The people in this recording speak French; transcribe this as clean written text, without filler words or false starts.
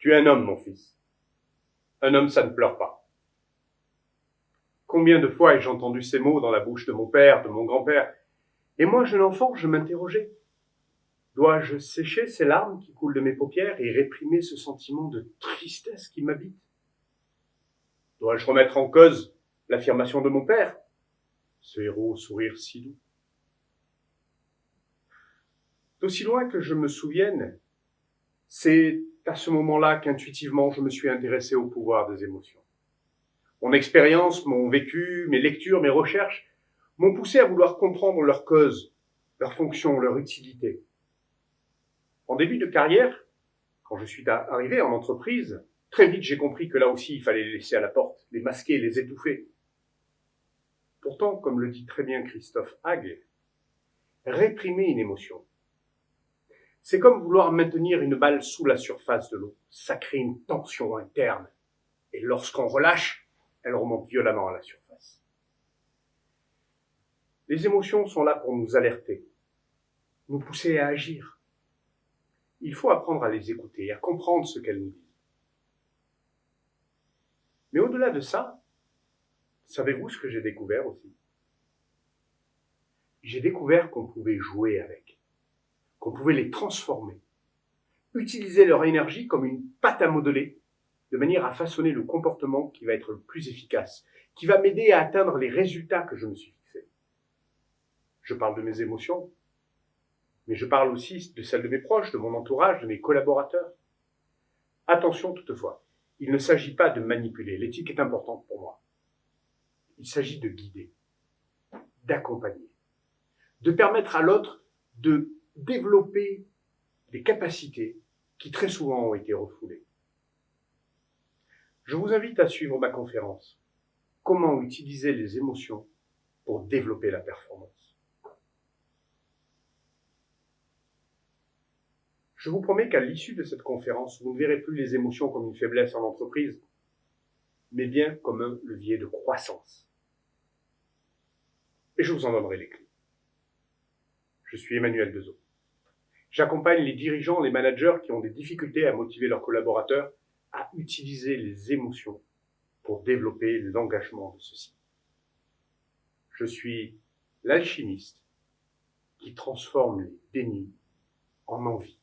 Tu es un homme, mon fils. Un homme, ça ne pleure pas. Combien de fois ai-je entendu ces mots dans la bouche de mon père, de mon grand-père? Et moi, jeune enfant, je m'interrogeais. Dois-je sécher ces larmes qui coulent de mes paupières et réprimer ce sentiment de tristesse qui m'habite? Dois-je remettre en cause l'affirmation de mon père, ce héros au sourire si doux? D'aussi loin que je me souvienne, c'est à ce moment-là qu'intuitivement je me suis intéressé au pouvoir des émotions. Mon expérience, mon vécu, mes lectures, mes recherches m'ont poussé à vouloir comprendre leur cause, leur fonction, leur utilité. En début de carrière, quand je suis arrivé en entreprise, très vite j'ai compris que là aussi il fallait les laisser à la porte, les masquer, les étouffer. Pourtant, comme le dit très bien Christophe Hague, réprimer une émotion, c'est comme vouloir maintenir une balle sous la surface de l'eau. Ça crée une tension interne. Et lorsqu'on relâche, elle remonte violemment à la surface. Les émotions sont là pour nous alerter, nous pousser à agir. Il faut apprendre à les écouter, à comprendre ce qu'elles nous disent. Mais au-delà de ça, savez-vous ce que j'ai découvert aussi? J'ai découvert qu'on pouvait jouer avec, qu'on pouvait les transformer, utiliser leur énergie comme une pâte à modeler, de manière à façonner le comportement qui va être le plus efficace, qui va m'aider à atteindre les résultats que je me suis fixés. Je parle de mes émotions, mais je parle aussi de celles de mes proches, de mon entourage, de mes collaborateurs. Attention toutefois, il ne s'agit pas de manipuler, l'éthique est importante pour moi. Il s'agit de guider, d'accompagner, de permettre à l'autre de développer des capacités qui très souvent ont été refoulées. Je vous invite à suivre ma conférence « Comment utiliser les émotions pour développer la performance ». Je vous promets qu'à l'issue de cette conférence, vous ne verrez plus les émotions comme une faiblesse en entreprise, mais bien comme un levier de croissance. Et je vous en donnerai les clés. Je suis Emmanuel Dezeaux. J'accompagne les dirigeants, les managers qui ont des difficultés à motiver leurs collaborateurs à utiliser les émotions pour développer l'engagement de ceux-ci. Je suis l'alchimiste qui transforme les dénis en envie.